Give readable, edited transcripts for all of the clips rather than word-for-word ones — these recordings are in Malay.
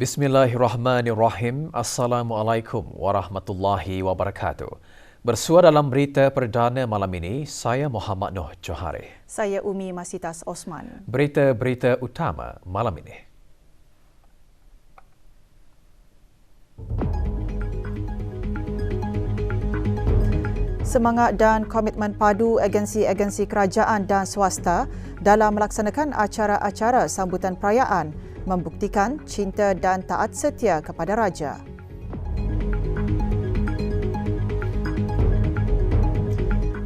Bismillahirrahmanirrahim. Assalamualaikum warahmatullahi wabarakatuh. Bersua dalam berita perdana malam ini, saya Muhammad Noh Johari. Saya Umi Masitas Osman. Berita-berita utama malam ini. Semangat dan komitmen padu agensi-agensi kerajaan dan swasta dalam melaksanakan acara-acara sambutan perayaan membuktikan cinta dan taat setia kepada Raja.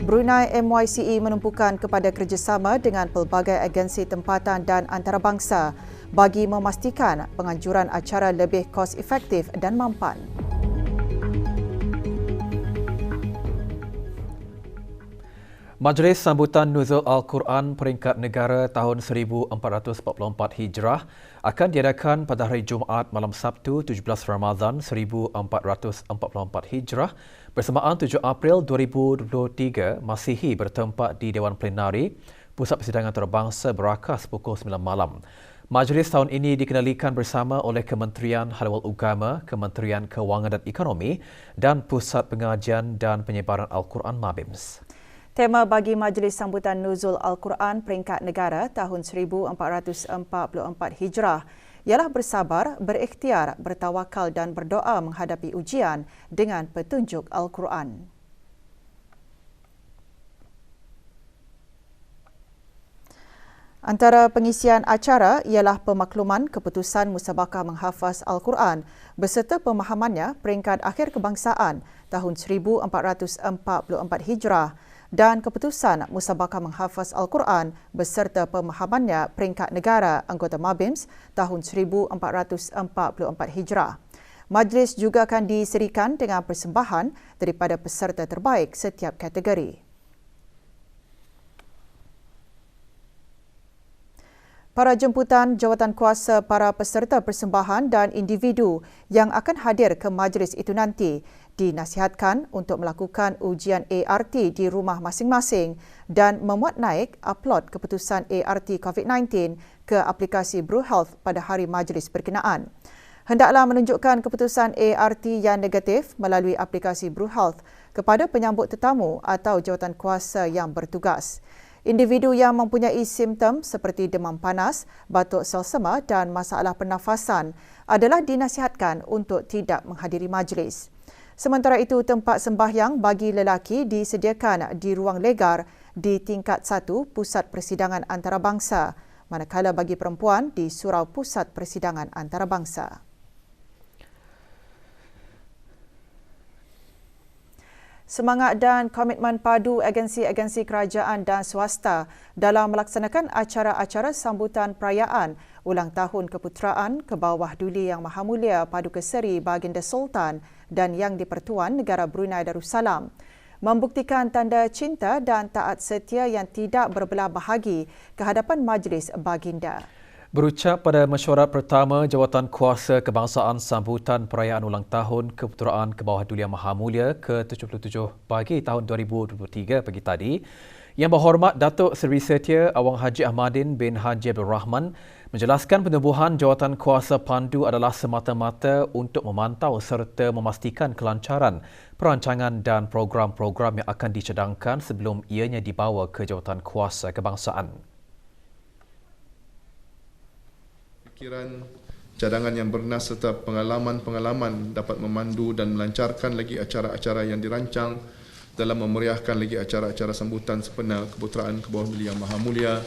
Brunei MYCE menumpukan kepada kerjasama dengan pelbagai agensi tempatan dan antarabangsa bagi memastikan penganjuran acara lebih kos efektif dan mampan. Majlis Sambutan Nuzul Al-Quran Peringkat Negara tahun 1444 Hijrah akan diadakan pada hari Jumaat malam Sabtu 17 Ramadan 1444 Hijrah bersamaan 7 April 2023 Masihi bertempat di Dewan Plenari Pusat Persidangan Antarabangsa Berakas pukul 9 malam. Majlis tahun ini dikenalikan bersama oleh Kementerian Halal Agama, Kementerian Kewangan dan Ekonomi dan Pusat Pengajian dan Penyebaran Al-Quran Mabims. Tema bagi Majlis Sambutan Nuzul Al-Quran Peringkat Negara tahun 1444 Hijrah ialah bersabar, berikhtiar, bertawakal dan berdoa menghadapi ujian dengan petunjuk Al-Quran. Antara pengisian acara ialah pemakluman keputusan Musabaqah Menghafaz Al-Quran beserta pemahamannya peringkat akhir kebangsaan tahun 1444 Hijrah dan keputusan Musabaqah Menghafaz Al-Quran beserta pemahamannya peringkat negara anggota Mabims tahun 1444 Hijrah. Majlis juga akan diserikan dengan persembahan daripada peserta terbaik setiap kategori. Para jemputan jawatankuasa para peserta persembahan dan individu yang akan hadir ke majlis itu nanti dinasihatkan untuk melakukan ujian ART di rumah masing-masing dan memuat naik upload keputusan ART COVID-19 ke aplikasi BruHealth pada hari majlis berkenaan. Hendaklah menunjukkan keputusan ART yang negatif melalui aplikasi BruHealth kepada penyambut tetamu atau jawatankuasa yang bertugas. Individu yang mempunyai simptom seperti demam panas, batuk selsema dan masalah pernafasan adalah dinasihatkan untuk tidak menghadiri majlis. Sementara itu, tempat sembahyang bagi lelaki disediakan di ruang legar di tingkat 1 Pusat Persidangan Antarabangsa, manakala bagi perempuan di Surau Pusat Persidangan Antarabangsa. Semangat dan komitmen padu agensi-agensi kerajaan dan swasta dalam melaksanakan acara-acara sambutan perayaan ulang tahun keputeraan ke bawah Duli Yang Maha Mulia Paduka Seri Baginda Sultan dan Yang di-Pertuan Negara Brunei Darussalam membuktikan tanda cinta dan taat setia yang tidak berbelah bahagi ke hadapan Majlis Baginda. Berucap pada mesyuarat pertama Jawatankuasa Kebangsaan Sambutan Perayaan Ulang Tahun Keputeraan ke bawah Duli Yang Maha Mulia ke-77 bagi tahun 2023 pagi tadi, Yang Berhormat Datuk Seri Setia Awang Haji Ahmadin bin Haji Abdul Rahman menjelaskan penubuhan Jawatankuasa Pandu adalah semata-mata untuk memantau serta memastikan kelancaran perancangan dan program-program yang akan dicadangkan sebelum ianya dibawa ke Jawatankuasa Kebangsaan. Fikiran, cadangan yang bernas serta pengalaman-pengalaman dapat memandu dan melancarkan lagi acara-acara yang dirancang dalam memeriahkan lagi acara-acara sambutan sepenuh keputeraan ke bawah Duli Yang Maha Mulia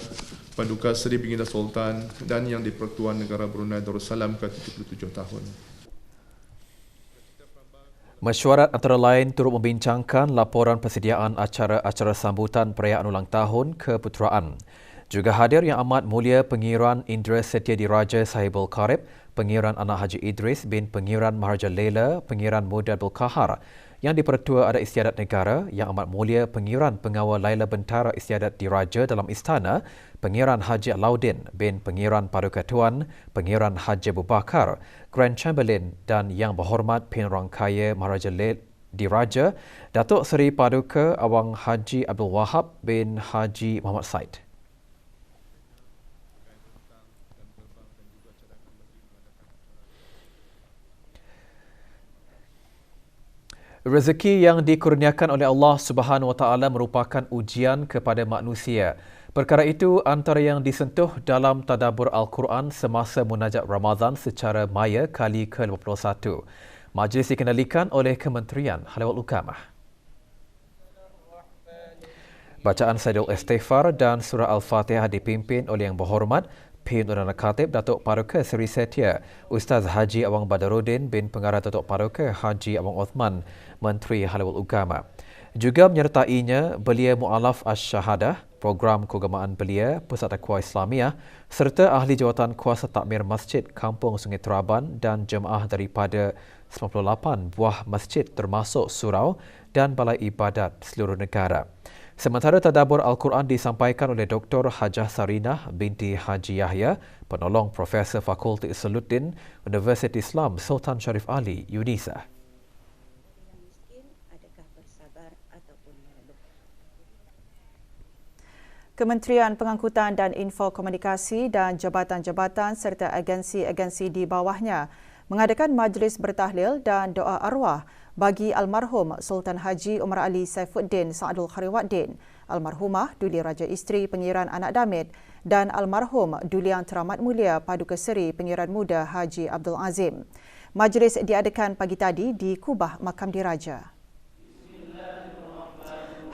Paduka Seri Baginda Sultan dan Yang di-Pertuan Negara Brunei Darussalam ke-77 tahun. Mesyuarat antara lain turut membincangkan laporan persediaan acara-acara sambutan perayaan ulang tahun keputeraan. Juga hadir Yang Amat Mulia Pengiran Indra Setia Diraja Sahibul Karib, Pengiran Anak Haji Idris bin Pengiran Maharaja Lela, Pengiran Muda Abdul Kahar. Yang di-Pertua Adat Istiadat Negara, Yang Amat Mulia Pengiran Pengawal Laila Bentara Istiadat Diraja dalam Istana, Pengiran Haji Alauddin bin Pengiran Paduka Tuan, Pengiran Haji Abu Bakar, Grand Chamberlain dan Yang Berhormat Penrang Kaya Maharaja Diraja, Datuk Seri Paduka Awang Haji Abdul Wahab bin Haji Muhammad Said. Rezeki yang dikurniakan oleh Allah Subhanahu Wa Taala merupakan ujian kepada manusia. Perkara itu antara yang disentuh dalam tadabbur Al-Quran semasa munajat Ramadan secara maya kali ke-51. Majlis dikendalikan oleh Kementerian Halawatul Ukamah. Bacaan Sayyidul Istighfar dan Surah Al-Fatihah dipimpin oleh Yang Berhormat Pimpinan Khatib Datuk Paduka Seri Setia Ustaz Haji Awang Badaruddin bin Pengarah Datuk Paduka Haji Awang Othman, Menteri Halawatul Ukamah. Juga menyertainya Belia Mu'alaf Asy-Syahadah, Program Keagamaan Belia, Pusat Dakwah Islamiah serta Ahli Jawatan Kuasa Takmir Masjid Kampung Sungai Teraban dan jemaah daripada 98 buah masjid termasuk surau dan balai ibadat seluruh negara. Sementara tadabbur Al-Quran disampaikan oleh Dr. Hajah Sarinah binti Haji Yahya, penolong Profesor Fakulti Salahuddin, Universiti Islam Sultan Sharif Ali, UNISA. Kementerian Pengangkutan dan Info Komunikasi dan jabatan-jabatan serta agensi-agensi di bawahnya mengadakan majlis bertahlil dan doa arwah bagi almarhum Sultan Haji Umar Ali Saifuddin Saadul Khariwaddin, almarhumah Duli Raja Isteri Pengiran Anak Damit dan almarhum Duli Yang Teramat Mulia Paduka Seri Pengiran Muda Haji Abdul Azim. Majlis diadakan pagi tadi di Kubah Makam Diraja.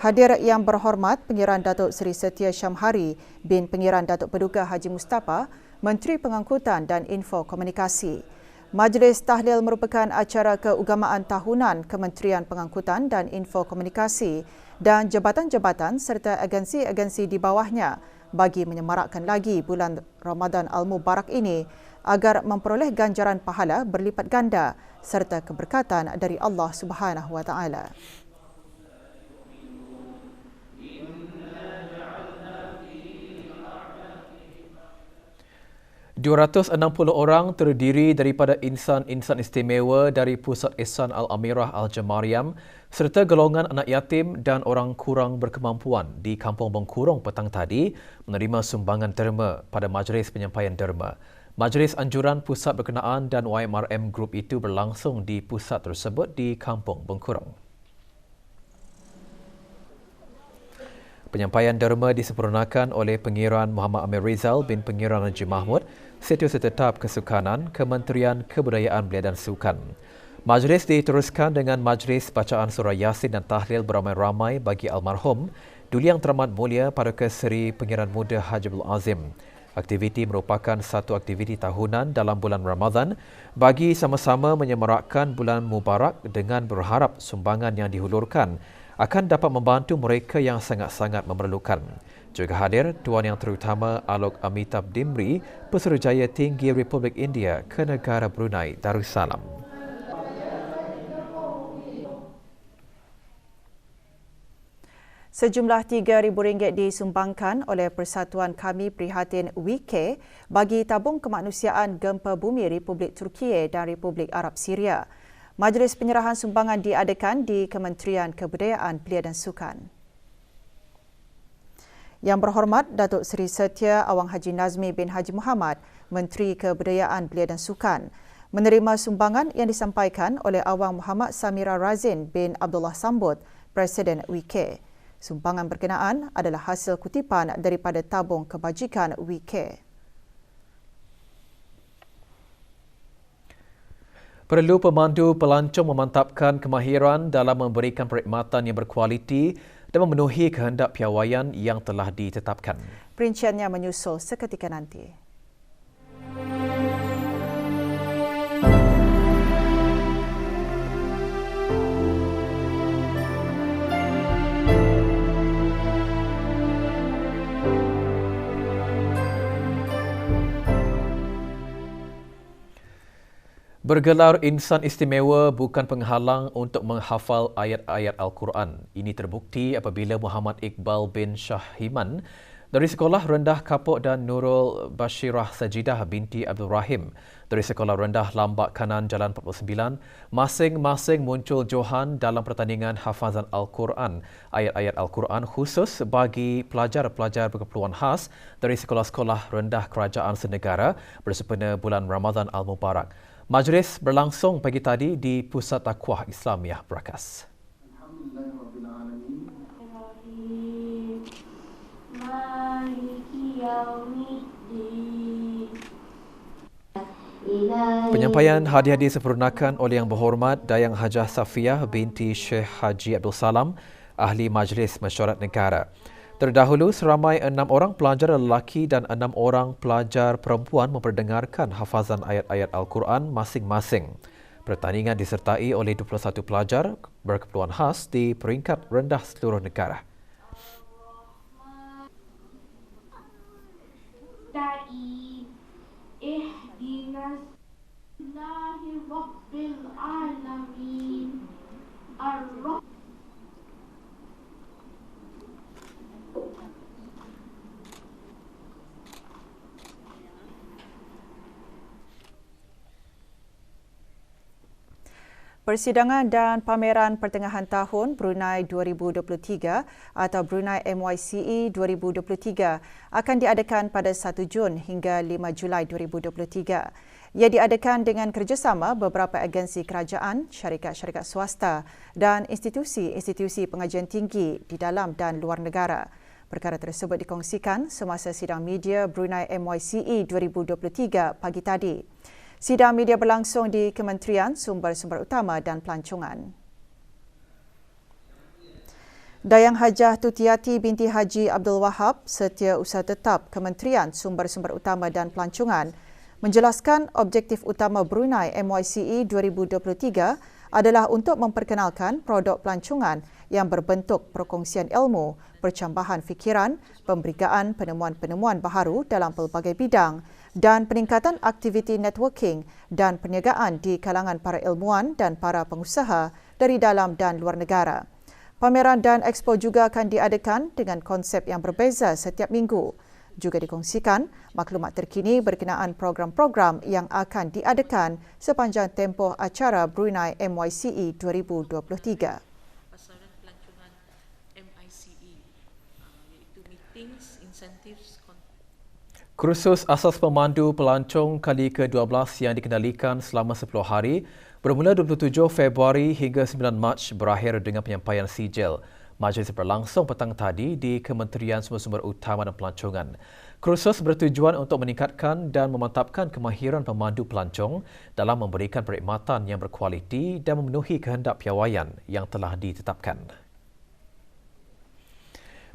Hadir Yang Berhormat Pengiran Datuk Seri Setia Syamhari bin Pengiran Datuk Paduka Haji Mustafa, Menteri Pengangkutan dan Info Komunikasi. Majlis tahlil merupakan acara keugamaan tahunan Kementerian Pengangkutan dan Info Komunikasi dan jabatan-jabatan serta agensi-agensi di bawahnya bagi menyemarakkan lagi bulan Ramadan Al-Mubarak ini agar memperoleh ganjaran pahala berlipat ganda serta keberkatan dari Allah Subhanahu Wa Taala. 260 orang terdiri daripada insan-insan istimewa dari Pusat Ihsan Al-Amirah Al-Jamariam serta golongan anak yatim dan orang kurang berkemampuan di Kampung Bengkurong petang tadi menerima sumbangan derma pada majlis penyampaian derma. Majlis anjuran pusat berkenaan dan YMRM Group itu berlangsung di pusat tersebut di Kampung Bengkurong. Penyampaian derma disempurnakan oleh Pengiran Muhammad Amir Rizal bin Pengiran Haji Mahmud, Setiausaha Tetap Kesukanan, Kementerian Kebudayaan Belia dan Sukan. Majlis diteruskan dengan majlis bacaan surah Yasin dan tahlil beramai-ramai bagi almarhum Duli Yang Teramat Mulia Paduka Seri Pengiran Muda Haji Abdul Azim. Aktiviti merupakan satu aktiviti tahunan dalam bulan Ramadan bagi sama-sama menyemarakkan bulan Mubarak dengan berharap sumbangan yang dihulurkan akan dapat membantu mereka yang sangat-sangat memerlukan. Juga hadir Tuan Yang Terutama Alok Amitabh Dimri, Pesuruhjaya Tinggi Republik India ke negara Brunei Darussalam. Sejumlah RM3,000 disumbangkan oleh Persatuan Kami Prihatin WK bagi tabung kemanusiaan gempa bumi Republik Turkiye dan Republik Arab Syria. Majlis penyerahan sumbangan diadakan di Kementerian Kebudayaan Belia dan Sukan. Yang Berhormat Datuk Seri Setia Awang Haji Nazmi bin Haji Muhammad, Menteri Kebudayaan Belia dan Sukan, menerima sumbangan yang disampaikan oleh Awang Muhammad Samira Razin bin Abdullah Sambut, Presiden WK. Sumbangan berkenaan adalah hasil kutipan daripada tabung kebajikan WK. Perlu pemandu pelancong memantapkan kemahiran dalam memberikan perkhidmatan yang berkualiti dan memenuhi kehendak piawaian yang telah ditetapkan. Perinciannya menyusul seketika nanti. Bergelar insan istimewa bukan penghalang untuk menghafal ayat-ayat Al-Quran. Ini terbukti apabila Muhammad Iqbal bin Syahiman dari Sekolah Rendah Kapuk dan Nurul Bashirah Sajidah binti Abdul Rahim dari Sekolah Rendah Lambak Kanan Jalan 49 masing-masing muncul johan dalam pertandingan hafazan Al-Quran, ayat-ayat Al-Quran khusus bagi pelajar-pelajar berkeperluan khas dari sekolah-sekolah rendah kerajaan senegara bersempena bulan Ramadan Al-Mubarak. Majlis berlangsung pagi tadi di Pusat Taqwa Islamiah Brakas. Penyampaian hadiah disempurnakan oleh Yang Berhormat Dayang Hajah Safiah binti Syekh Haji Abdul Salam, Ahli Majlis Mesyuarat Negara. Terdahulu, seramai 6 orang pelajar lelaki dan 6 orang pelajar perempuan memperdengarkan hafazan ayat-ayat Al-Quran masing-masing. Pertandingan disertai oleh 21 pelajar berkeperluan khas di peringkat rendah seluruh negara. Persidangan dan pameran pertengahan tahun Brunei 2023 atau Brunei MYCE 2023 akan diadakan pada 1 Jun hingga 5 Julai 2023. Ia diadakan dengan kerjasama beberapa agensi kerajaan, syarikat-syarikat swasta dan institusi-institusi pengajian tinggi di dalam dan luar negara. Perkara tersebut dikongsikan semasa sidang media Brunei MYCE 2023 pagi tadi. Sidang media berlangsung di Kementerian Sumber-Sumber Utama dan Pelancongan. Dayang Hajah Tutiati binti Haji Abdul Wahab, Setiausaha Tetap Kementerian Sumber-Sumber Utama dan Pelancongan, menjelaskan objektif utama Brunei MYCE 2023 adalah untuk memperkenalkan produk pelancongan yang berbentuk perkongsian ilmu, percambahan fikiran, pemberigaan penemuan-penemuan baharu dalam pelbagai bidang dan peningkatan aktiviti networking dan perniagaan di kalangan para ilmuwan dan para pengusaha dari dalam dan luar negara. Pameran dan expo juga akan diadakan dengan konsep yang berbeza setiap minggu. Juga dikongsikan maklumat terkini berkenaan program-program yang akan diadakan sepanjang tempoh acara Brunei MYCE 2023. Pasaran pelancongan MICE iaitu meetings, incentives. Kursus asas pemandu pelancong kali ke-12 yang dikendalikan selama 10 hari bermula 27 Februari hingga 9 Mac berakhir dengan penyampaian sijil. Majlis berlangsung petang tadi di Kementerian Sumber-Sumber Utama dan Pelancongan. Kursus bertujuan untuk meningkatkan dan memantapkan kemahiran pemandu pelancong dalam memberikan perkhidmatan yang berkualiti dan memenuhi kehendak piawaian yang telah ditetapkan.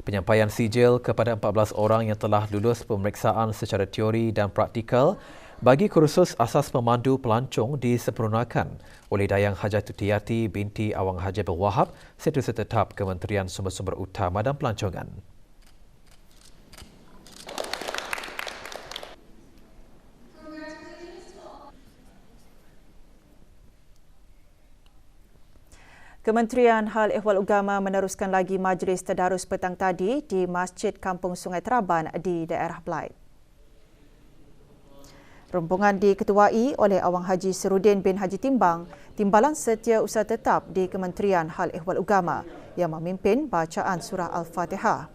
Penyampaian sijil kepada 14 orang yang telah lulus pemeriksaan secara teori dan praktikal bagi kursus asas pemandu pelancong disempurnakan oleh Dayang Hajah Tutiati binti Awang Haji Abdul Wahab, Setiausaha Tetap Kementerian Sumber-Sumber Utama dan Pelancongan. Kementerian Hal Ehwal Agama meneruskan lagi majlis tadarus petang tadi di Masjid Kampung Sungai Teraban di daerah Blyth. Rombongan diketuai oleh Awang Haji Serudin bin Haji Timbang, Timbalan Setiausaha Tetap di Kementerian Hal Ehwal Agama yang memimpin bacaan surah Al-Fatihah.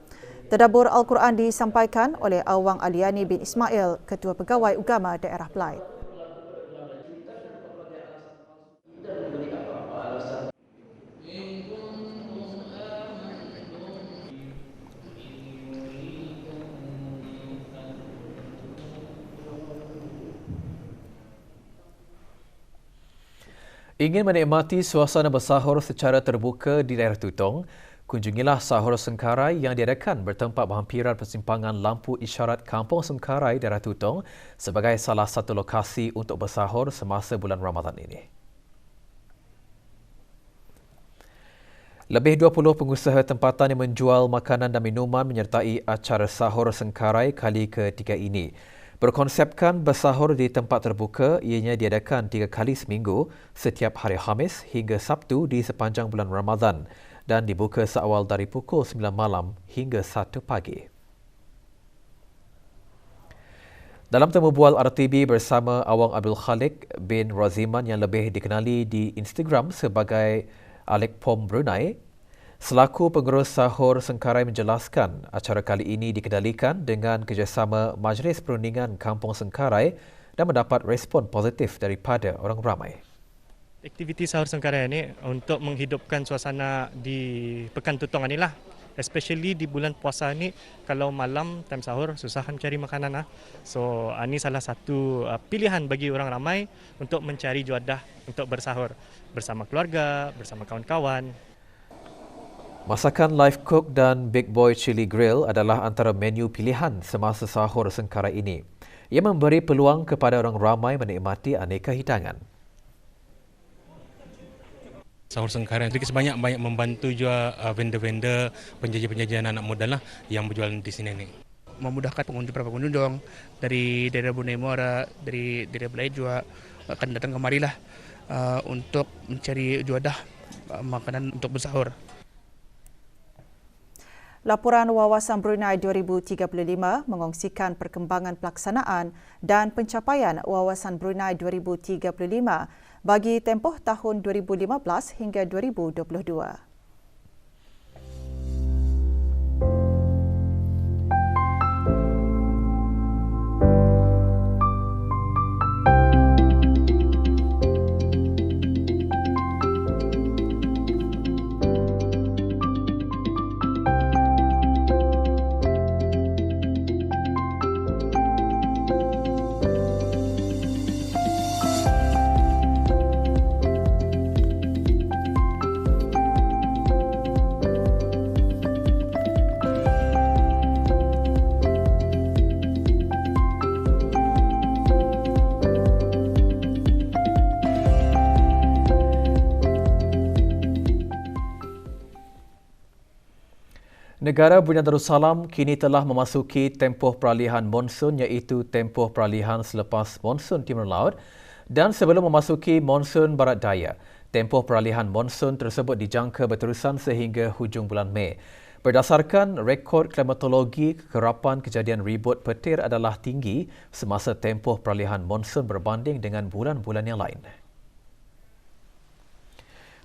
Tadabbur Al-Quran disampaikan oleh Awang Aliani bin Ismail, Ketua Pegawai Agama daerah Blyth. Ingin menikmati suasana bersahur secara terbuka di daerah Tutong, kunjungilah sahur Sengkarai yang diadakan bertempat berhampiran persimpangan lampu isyarat Kampung Sengkarai daerah Tutong sebagai salah satu lokasi untuk bersahur semasa bulan Ramadan ini. Lebih 20 pengusaha tempatan yang menjual makanan dan minuman menyertai acara sahur Sengkarai kali ketiga ini. Berkonsepkan bersahur di tempat terbuka, ianya diadakan 3 kali seminggu setiap hari Khamis hingga Sabtu di sepanjang bulan Ramadan dan dibuka seawal dari pukul 9 malam hingga 1 pagi. Dalam temu bual RTB bersama Awang Abdul Khalik bin Raziman yang lebih dikenali di Instagram sebagai Alek Pom Brunei, selaku pengurus sahur Sengkarai menjelaskan acara kali ini dikendalikan dengan kerjasama Majlis Perundingan Kampung Sengkarai dan mendapat respon positif daripada orang ramai. Aktiviti sahur sengkara ini untuk menghidupkan suasana di Pekan Tutong inilah. Especially di bulan puasa ni, kalau malam time sahur susah mencari makanan. So ini salah satu pilihan bagi orang ramai untuk mencari juadah untuk bersahur bersama keluarga, bersama kawan-kawan. Masakan Live Cook dan Big Boy Chili Grill adalah antara menu pilihan semasa sahur sengkara ini. Ia memberi peluang kepada orang ramai menikmati aneka hidangan. Sahur sengkara sedikit sebanyak membantu juga vendor-vendor, penjaja-penjaja anak muda lah yang berjualan di sini ni. Memudahkan para pengunjung dari daerah Brunei Muara, dari daerah Belai juga akan datang kemarilah untuk mencari juadah makanan untuk bersahur. Laporan Wawasan Brunei 2035 mengongsikan perkembangan pelaksanaan dan pencapaian Wawasan Brunei 2035 bagi tempoh tahun 2015 hingga 2022. Negara Brunei Darussalam kini telah memasuki tempoh peralihan monsun iaitu tempoh peralihan selepas monsun timur laut dan sebelum memasuki monsun barat daya. Tempoh peralihan monsun tersebut dijangka berterusan sehingga hujung bulan Mei. Berdasarkan rekod klimatologi, kekerapan kejadian ribut petir adalah tinggi semasa tempoh peralihan monsun berbanding dengan bulan-bulan yang lain.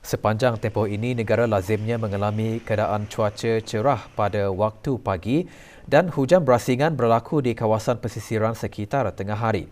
Sepanjang tempoh ini, negara lazimnya mengalami keadaan cuaca cerah pada waktu pagi dan hujan berasingan berlaku di kawasan pesisiran sekitar tengah hari.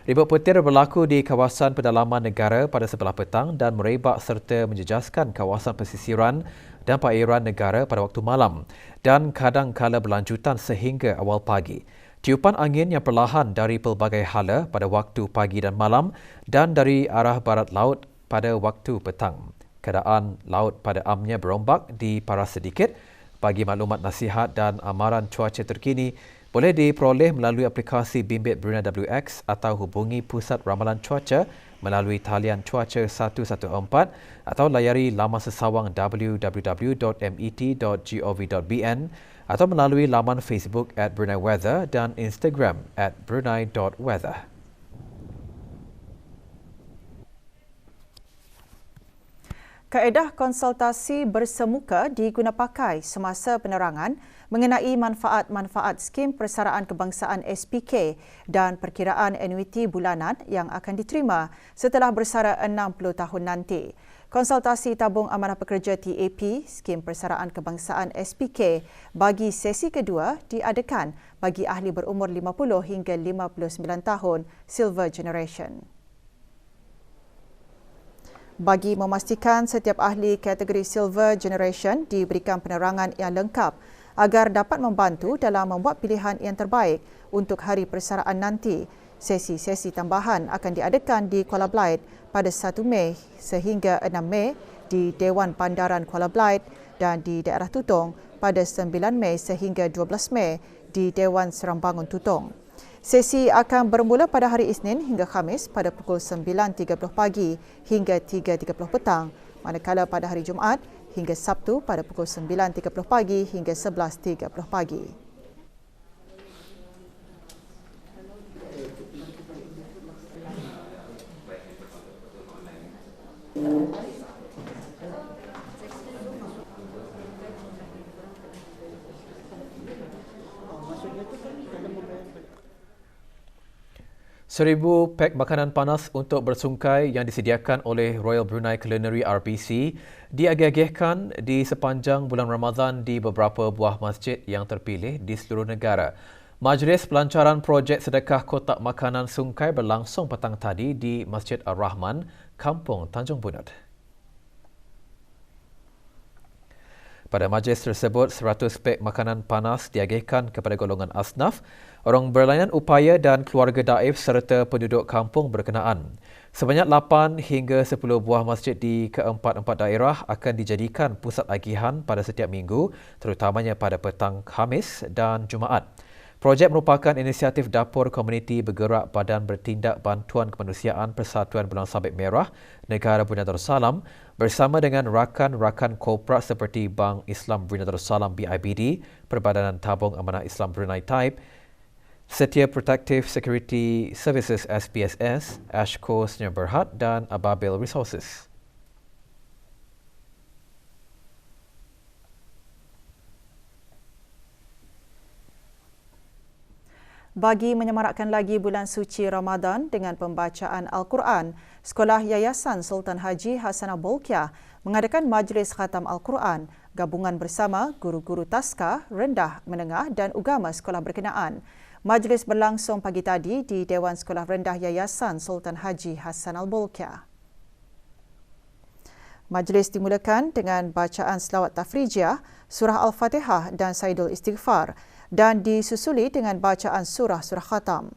Ribut petir berlaku di kawasan pedalaman negara pada sebelah petang dan merebak serta menjejaskan kawasan pesisiran dan perairan negara pada waktu malam dan kadang-kala berlanjutan sehingga awal pagi. Tiupan angin yang perlahan dari pelbagai hala pada waktu pagi dan malam dan dari arah barat laut pada waktu petang. Keadaan laut pada amnya berombak diparas sedikit. Bagi maklumat nasihat dan amaran cuaca terkini, boleh diperoleh melalui aplikasi Bimbit Brunei WX atau hubungi Pusat Ramalan Cuaca melalui talian cuaca 114 atau layari laman sesawang www.met.gov.bn atau melalui laman Facebook @BruneiWeather dan Instagram @Brunei.weather. Kaedah konsultasi bersemuka digunapakai semasa penerangan mengenai manfaat-manfaat skim persaraan kebangsaan SPK dan perkiraan anuiti bulanan yang akan diterima setelah bersara 60 tahun nanti. Konsultasi tabung amanah pekerja TAP, skim persaraan kebangsaan SPK bagi sesi kedua diadakan bagi ahli berumur 50 hingga 59 tahun Silver Generation. Bagi memastikan setiap ahli kategori Silver Generation diberikan penerangan yang lengkap agar dapat membantu dalam membuat pilihan yang terbaik untuk hari persaraan nanti, sesi-sesi tambahan akan diadakan di Kuala Belait pada 1 Mei sehingga 6 Mei di Dewan Bandaran Kuala Belait dan di daerah Tutong pada 9 Mei sehingga 12 Mei di Dewan Serambangun Tutong. Sesi akan bermula pada hari Isnin hingga Khamis pada pukul 9.30 pagi hingga 3.30 petang, manakala pada hari Jumaat hingga Sabtu pada pukul 9.30 pagi hingga 11.30 pagi. Seribu pek makanan panas untuk bersungkai yang disediakan oleh Royal Brunei Culinary RBC diagih-agihkan di sepanjang bulan Ramadan di beberapa buah masjid yang terpilih di seluruh negara. Majlis pelancaran projek sedekah kotak makanan sungkai berlangsung petang tadi di Masjid Ar-Rahman, Kampung Tanjung Bunut. Pada majlis tersebut, 100 pek makanan panas diagihkan kepada golongan asnaf, orang berlainan upaya dan keluarga daif serta penduduk kampung berkenaan. Sebanyak 8 hingga 10 buah masjid di keempat-empat daerah akan dijadikan pusat agihan pada setiap minggu, terutamanya pada petang Khamis dan Jumaat. Projek merupakan inisiatif dapur komuniti bergerak Badan Bertindak Bantuan Kemanusiaan Persatuan Bulan Sabit Merah Negara Brunei Darussalam bersama dengan rakan-rakan korporat seperti Bank Islam Brunei Darussalam BIBD, Perbadanan Tabung Amanah Islam Brunei TAIB, Setia Protective Security Services SPSS, Ashco Sdn Bhd dan Ababil Resources. Bagi menyemarakkan lagi bulan suci Ramadan dengan pembacaan Al-Quran, Sekolah Yayasan Sultan Haji Hassanah Bolkiah mengadakan majlis khatam Al-Quran gabungan bersama guru-guru taska, rendah, menengah dan ugama sekolah berkenaan. Majlis berlangsung pagi tadi di Dewan Sekolah Rendah Yayasan Sultan Haji Hassanah Bolkiah. Majlis dimulakan dengan bacaan selawat tafrijiyah, surah Al-Fatihah dan Saidul Istighfar dan disusuli dengan bacaan surah-surah khatam.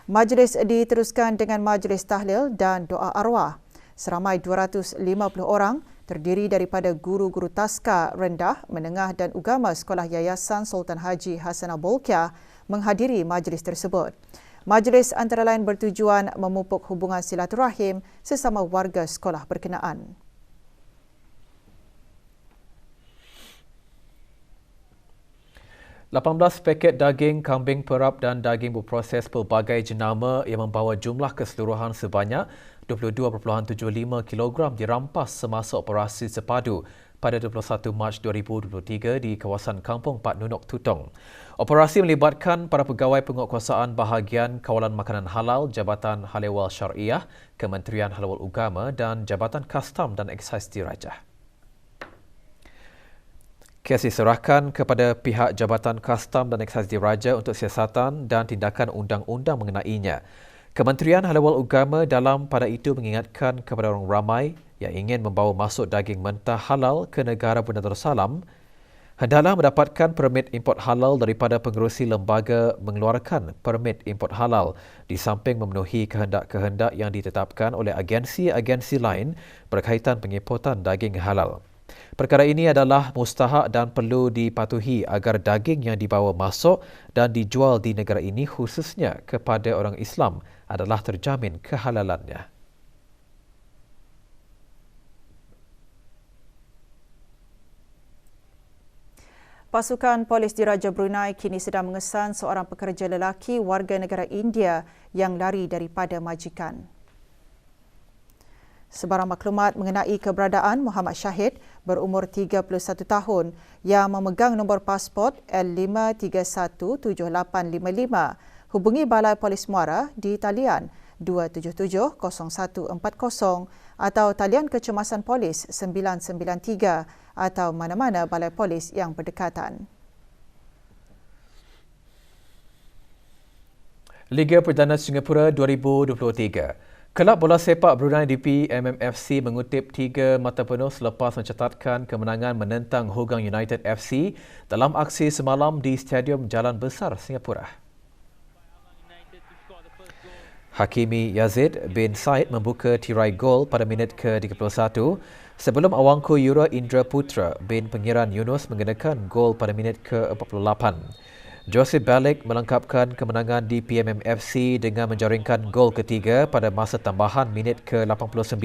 Majlis diteruskan dengan majlis tahlil dan doa arwah. Seramai 250 orang terdiri daripada guru-guru taska, rendah, menengah dan ugama Sekolah Yayasan Sultan Haji Hassanah Bolkiah menghadiri majlis tersebut. Majlis antara lain bertujuan memupuk hubungan silaturahim sesama warga sekolah berkenaan. $18 paket daging kambing perap dan daging berproses pelbagai jenama yang membawa jumlah keseluruhan sebanyak 22.75 kg dirampas semasa operasi sepadu pada 21 Mac 2023 di kawasan Kampung Pat Nunuk, Tutong. Operasi melibatkan para pegawai penguatkuasaan bahagian kawalan makanan halal, Jabatan Halewal Syariah, Kementerian Halewal Ugama dan Jabatan Kastam dan Eksais Dirajah. Kes diserahkan kepada pihak Jabatan Kastam dan Eksais Diraja untuk siasatan dan tindakan undang-undang mengenainya. Kementerian Halewal Ugama dalam pada itu mengingatkan kepada orang ramai yang ingin membawa masuk daging mentah halal ke negara Brunei Darussalam hendaklah mendapatkan permit import halal daripada pengerusi lembaga mengeluarkan permit import halal di samping memenuhi kehendak-kehendak yang ditetapkan oleh agensi-agensi lain berkaitan pengimportan daging halal. Perkara ini adalah mustahak dan perlu dipatuhi agar daging yang dibawa masuk dan dijual di negara ini khususnya kepada orang Islam adalah terjamin kehalalannya. Pasukan Polis Diraja Brunei kini sedang mengesan seorang pekerja lelaki warga negara India yang lari daripada majikan. Sebarang maklumat mengenai keberadaan Muhammad Syahid berumur 31 tahun yang memegang nombor pasport L5317855 hubungi Balai Polis Muara di talian 2770140 atau talian kecemasan polis 993 atau mana-mana balai polis yang berdekatan. Liga Perdana Singapura 2023. Kelab bola sepak Brunei DPMMFC mengutip 3 mata penuh selepas mencatatkan kemenangan menentang Hougang United FC dalam aksi semalam di Stadium Jalan Besar, Singapura. Hakimi Yazid bin Said membuka tirai gol pada minit ke-31 sebelum awangku Euro Indra Putra bin Pengiran Yunus mengenakan gol pada minit ke-48. Joseph Balik melengkapkan kemenangan di PMMFC dengan menjaringkan gol ketiga pada masa tambahan minit ke-89.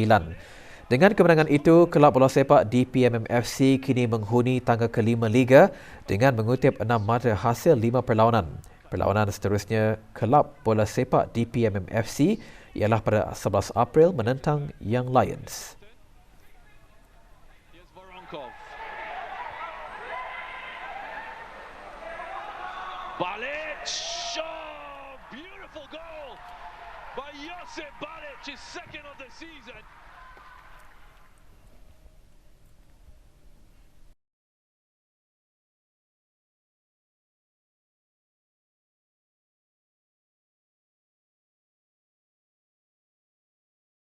Dengan kemenangan itu, kelab bola sepak di PMMFC kini menghuni tangga kelima Liga dengan mengutip 6 mata hasil 5 perlawanan. Perlawanan seterusnya kelab bola sepak di PMMFC ialah pada 11 April menentang Young Lions. Balic! Oh, beautiful goal by Josip Balic, his second of the season.